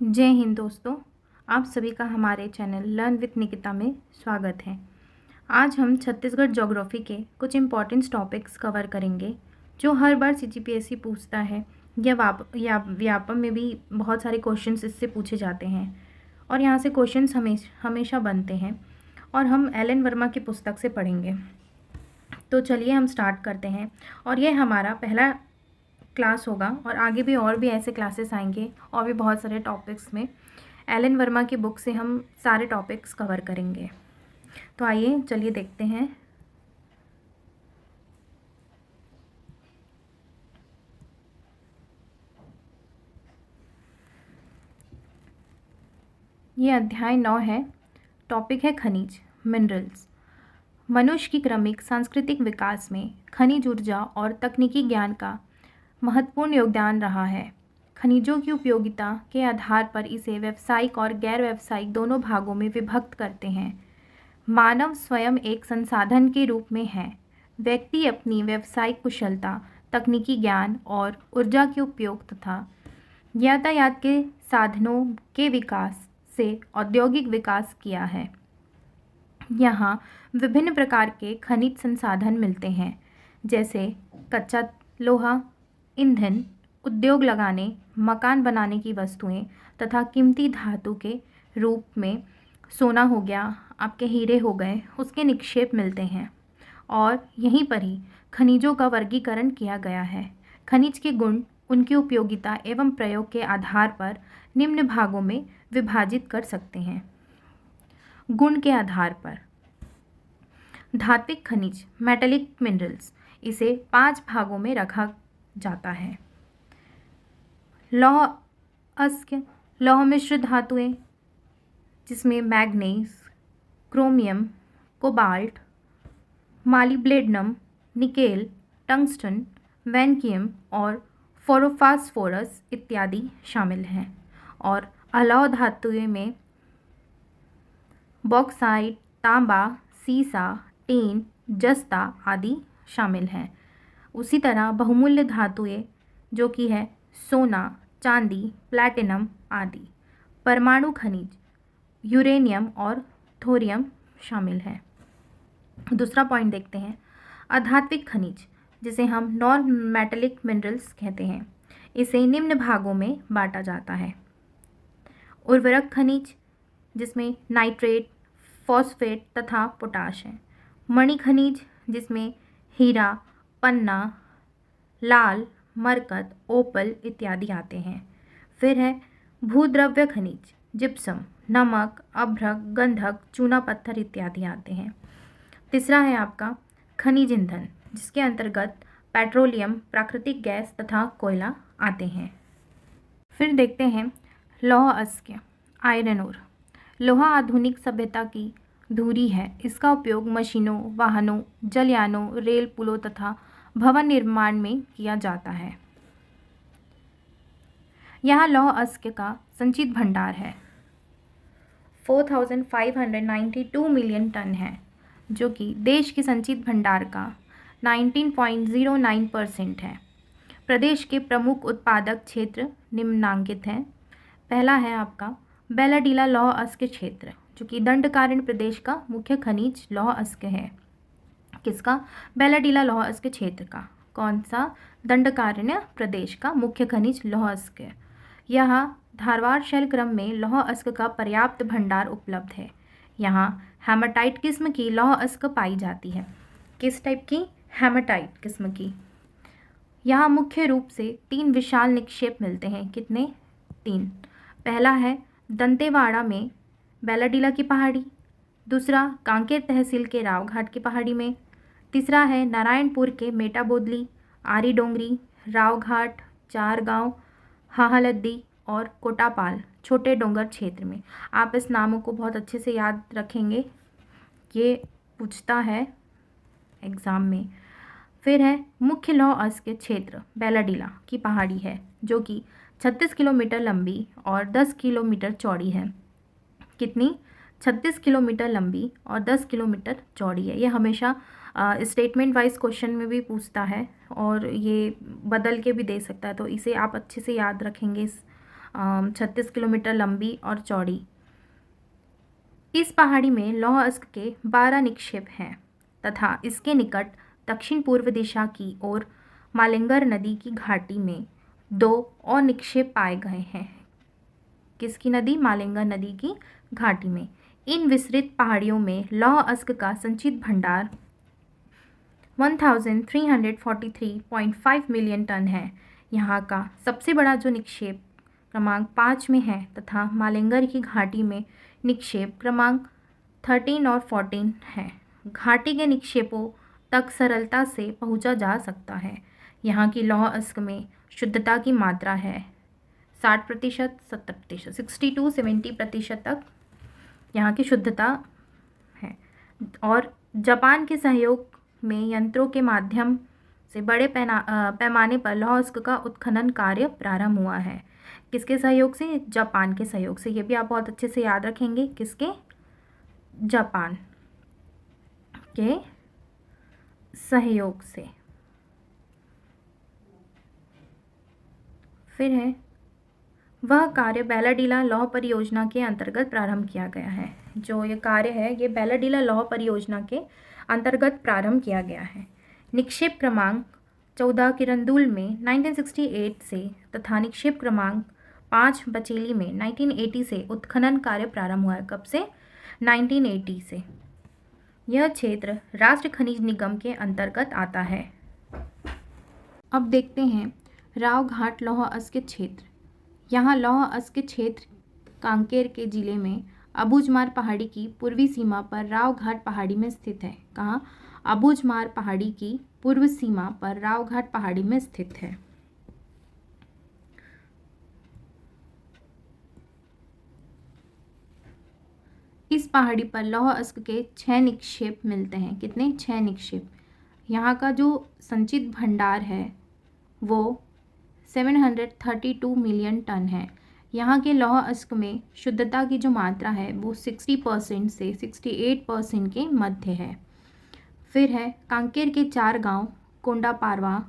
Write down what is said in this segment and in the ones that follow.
जय हिंद दोस्तों, आप सभी का हमारे चैनल लर्न विथ निकिता में स्वागत है। आज हम छत्तीसगढ़ ज्योग्राफी के कुछ इम्पॉर्टेंट टॉपिक्स कवर करेंगे जो हर बार सीजीपीएससी पूछता है या व्यापम में भी बहुत सारे क्वेश्चंस इससे पूछे जाते हैं और यहाँ से क्वेश्चंस हमेशा बनते हैं और हम एलन वर्मा की पुस्तक से पढ़ेंगे। तो चलिए हम स्टार्ट करते हैं और ये हमारा पहला क्लास होगा और आगे भी और भी ऐसे क्लासेस आएंगे और भी बहुत सारे टॉपिक्स में एलन वर्मा की बुक से हम सारे टॉपिक्स कवर करेंगे। तो आइए चलिए देखते हैं। ये अध्याय 9 है। टॉपिक है खनिज, मिनरल्स। मनुष्य की क्रमिक सांस्कृतिक विकास में खनिज ऊर्जा और तकनीकी ज्ञान का महत्वपूर्ण योगदान रहा है। खनिजों की उपयोगिता के आधार पर इसे व्यावसायिक और गैर व्यावसायिक दोनों भागों में विभक्त करते हैं। मानव स्वयं एक संसाधन के रूप में है। व्यक्ति अपनी व्यावसायिक कुशलता, तकनीकी ज्ञान और ऊर्जा के उपयोग तथा यातायात के साधनों के विकास से औद्योगिक विकास किया है। यहाँ विभिन्न प्रकार के खनिज संसाधन मिलते हैं, जैसे कच्चा लोहा, ईंधन, उद्योग लगाने, मकान बनाने की वस्तुएं तथा कीमती धातु के रूप में सोना हो गया, आपके हीरे हो गए, उसके निक्षेप मिलते हैं और यहीं पर ही खनिजों का वर्गीकरण किया गया है। खनिज के गुण उनकी उपयोगिता एवं प्रयोग के आधार पर निम्न भागों में विभाजित कर सकते हैं। गुण के आधार पर धात्विक खनिज, मेटेलिक मिनरल्स, इसे 5 भागों में रखा जाता है। लौह अस्क, लौह मिश्र धातुएं, जिसमें manganese, chromium, cobalt, molybdenum, nickel, tungsten, vanadium और फोरोफास्फोरस इत्यादि शामिल हैं। और अलौह धातुएं में बॉक्साइट, तांबा, सीसा, टीन, जस्ता आदि शामिल हैं। उसी तरह बहुमूल्य धातुएं जो कि है सोना, चांदी, प्लैटिनम आदि। परमाणु खनिज, यूरेनियम और थोरियम शामिल है। दूसरा पॉइंट देखते हैं, अधात्विक खनिज, जिसे हम नॉन मेटेलिक मिनरल्स कहते हैं, इसे निम्न भागों में बांटा जाता है। उर्वरक खनिज, जिसमें नाइट्रेट, फॉस्फेट तथा पोटाश है। मणि खनिज, जिसमें हीरा, पन्ना, लाल, मरकत, ओपल इत्यादि आते हैं। फिर है भूद्रव्य खनिज, जिप्सम, नमक, अभ्रक, गंधक, चूना पत्थर इत्यादि आते हैं। तीसरा है आपका खनिज ईंधन, जिसके अंतर्गत पेट्रोलियम, प्राकृतिक गैस तथा कोयला आते हैं। फिर देखते हैं लौह अस्क्य, आयरन ओर। लोहा आधुनिक सभ्यता की धुरी है। इसका उपयोग मशीनों, वाहनों, जलयानों, रेल पुलों तथा भवन निर्माण में किया जाता है। यहाँ लौह अस्क्य का संचित भंडार है 4592 मिलियन टन है, जो कि देश के संचित भंडार का 19.09% है। प्रदेश के प्रमुख उत्पादक क्षेत्र निम्नांकित हैं। पहला है आपका बेलाडीला लौह अस्क्य क्षेत्र, जो कि दंडकारण्य प्रदेश का मुख्य खनिज लौह अस्क्य है। किसका? बेलाडीला लौह अस्क्य क्षेत्र का। कौन सा? दंडकारण्य प्रदेश का मुख्य खनिज लौह अस्क्य। यहाँ धारवाड़ शैलक्रम में लौह अस्क्य का पर्याप्त भंडार उपलब्ध है। यहाँ हेमाटाइट किस्म की लौह अस्क्य पाई जाती है। किस टाइप की? हेमाटाइट किस्म की। यहाँ मुख्य रूप से 3 विशाल निक्षेप मिलते हैं। कितने? 3। पहला है दंतेवाड़ा में बेलाडीला की पहाड़ी, दूसरा कांकेर तहसील के रावघाट की पहाड़ी में, तीसरा है नारायणपुर के मेटाबोदली, आरी डोंगरी, रावघाट, चारगांव, हाहालद्दी और कोटापाल छोटे डोंगर क्षेत्र में। आप इस नामों को बहुत अच्छे से याद रखेंगे, ये पूछता है एग्ज़ाम में। फिर है मुख्य लौह अस्क्य क्षेत्र बेलाडीला की पहाड़ी है, जो कि 36 किलोमीटर लंबी और 10 किलोमीटर चौड़ी है। कितनी? 36 किलोमीटर लंबी और 10 किलोमीटर चौड़ी है। ये हमेशा स्टेटमेंट वाइज क्वेश्चन में भी पूछता है और ये बदल के भी दे सकता है, तो इसे आप अच्छे से याद रखेंगे इस 36 किलोमीटर लंबी और चौड़ी। इस पहाड़ी में लौह अयस्क के 12 निक्षेप हैं तथा इसके निकट दक्षिण पूर्व दिशा की ओर मालिंगर नदी की घाटी में 2 और निक्षेप पाए गए हैं। किसकी नदी? मालिंगर नदी की घाटी में। इन विस्तृत पहाड़ियों में लौह अयस्क का संचित भंडार 1343.5 मिलियन टन है। यहाँ का सबसे बड़ा जो निक्षेप क्रमांक 5 में है तथा मालिंगर की घाटी में निक्षेप क्रमांक 13 और 14 है। घाटी के निक्षेपों तक सरलता से पहुँचा जा सकता है। यहाँ की लौह अयस्क में शुद्धता की मात्रा है 60%, 70%, 60-70% तक यहाँ की शुद्धता है। और जापान के सहयोग में यंत्रों के माध्यम से बड़े पैमाने पर लौह अयस्क का उत्खनन कार्य प्रारंभ हुआ है। किसके सहयोग से? जापान के सहयोग से। ये भी आप बहुत अच्छे से याद रखेंगे। किसके? जापान के सहयोग से। फिर है वह कार्य बैलाडीला लौह परियोजना के अंतर्गत प्रारंभ किया गया है। जो ये कार्य है ये बैलाडीला लौह परियोजना के अंतर्गत प्रारंभ किया गया है। निक्षेप क्रमांक 14 किरंदुल में 1968 से तथा निक्षेप क्रमांक 5 बचेली में 1980 से उत्खनन कार्य प्रारंभ हुआ है। कब से? 1980 से। यह क्षेत्र राष्ट्रीय खनिज निगम के अंतर्गत आता है। अब देखते हैं राव घाट लौह अयस्क क्षेत्र। यहाँ लौह अयस्क क्षेत्र कांकेर के जिले में अबूझमार पहाड़ी की पूर्वी सीमा पर राव घाट पहाड़ी में स्थित है। कहाँ? अबूझमार पहाड़ी की पूर्व सीमा पर राव घाट पहाड़ी में स्थित है। इस पहाड़ी पर लौह अयस्क के 6 निक्षेप मिलते हैं। कितने? 6 निक्षेप। यहाँ का जो संचित भंडार है वो 732 मिलियन टन है। यहाँ के लौह अयस्क में शुद्धता की जो मात्रा है वो 60% से 68% के मध्य है। फिर है कांकेर के 4 गांव कोंडा पारवा,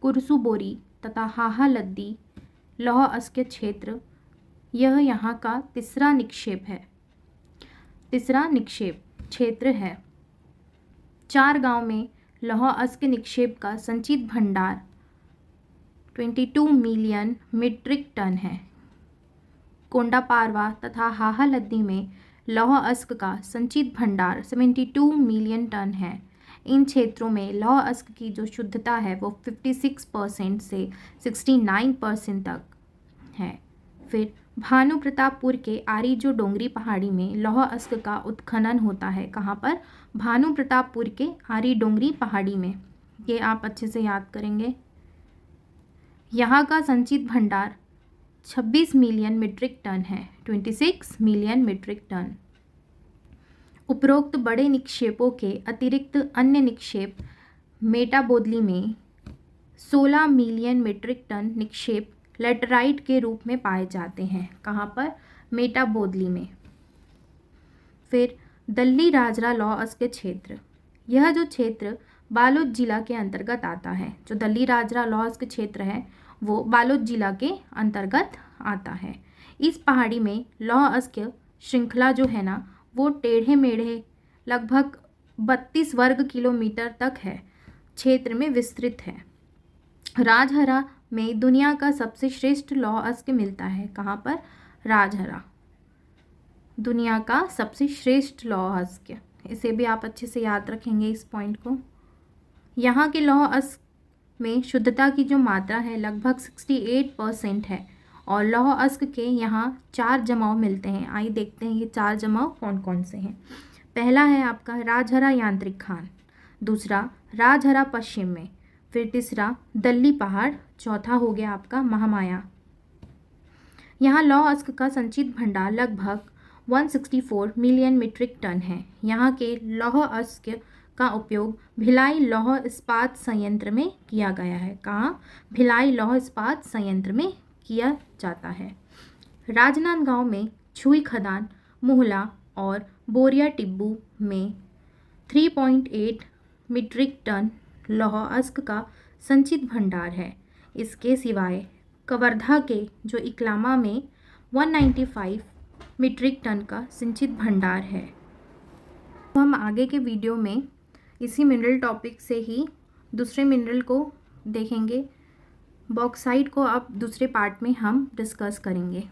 कुरसुबोरी तथा हाहा लद्दी लौह अयस्क क्षेत्र। यह यहाँ का तीसरा निक्षेप क्षेत्र है। 4 गांव में लौह अयस्क निक्षेप का संचित भंडार 22 मिलियन मीट्रिक टन है। कोंडा पारवा तथा हाहा लद्दी में लौह अयस्क का संचित भंडार 72 मिलियन टन है। इन क्षेत्रों में लौह अयस्क की जो शुद्धता है वो 56% से 69% तक है। फिर भानु प्रतापपुर के आरीजो डोंगरी पहाड़ी में लौह अयस्क का उत्खनन होता है। कहाँ पर? भानु प्रतापपुर के आरी डोंगरी पहाड़ी में। ये आप अच्छे से याद करेंगे। यहाँ का संचित भंडार 26 मिलियन मीट्रिक टन है। 26 मिलियन मीट्रिक टन। उपरोक्त बड़े निक्षेपों के अतिरिक्त अन्य निक्षेप मेटाबोदली में 16 मिलियन मीट्रिक टन निक्षेप लेटराइट के रूप में पाए जाते हैं। कहाँ पर? मेटाबोदली में। फिर दल्ली राजरा लौह अयस्क क्षेत्र। यह जो क्षेत्र बालोद जिला के अंतर्गत आता है, जो दल्ली राजरा लौह अयस्क क्षेत्र है वो बालोद जिला के अंतर्गत आता है। इस पहाड़ी में लौह अयस्क श्रृंखला जो है ना वो टेढ़े मेढ़े लगभग 32 वर्ग किलोमीटर तक है क्षेत्र में विस्तृत है। राजहरा में दुनिया का सबसे श्रेष्ठ लौह अयस्क मिलता है। कहाँ पर? राजहरा, दुनिया का सबसे श्रेष्ठ लौह अयस्क। इसे भी आप अच्छे से याद रखेंगे इस पॉइंट को। यहाँ के लौह अयस्क में शुद्धता की जो मात्रा है लगभग 68% है और लौह अयस्क के यहाँ 4 जमाव मिलते हैं। आइए देखते हैं ये 4 जमाव कौन कौन से हैं। पहला है आपका राजहरा यांत्रिक खान, दूसरा राजहरा पश्चिम में, फिर तीसरा दल्ली पहाड़, चौथा हो गया आपका महामाया। यहाँ लौह अयस्क का संचित भंडार लगभग 164 मिलियन मीट्रिक टन है। यहाँ के लौह अयस्क का उपयोग भिलाई लौह इस्पात संयंत्र में किया गया है। कहाँ? भिलाई लौह इस्पात संयंत्र में किया जाता है। राजनांदगांव में छुई खदान, मोहला और बोरिया टिब्बू में 3.8 मीट्रिक टन लौह अयस्क का संचित भंडार है। इसके सिवाय कवर्धा के जो इकलामा में 195 मीट्रिक टन का सिंचित भंडार है। तो हम आगे के वीडियो में इसी मिनरल टॉपिक से ही दूसरे मिनरल को देखेंगे। बॉक्साइट को अब दूसरे पार्ट में हम डिस्कस करेंगे।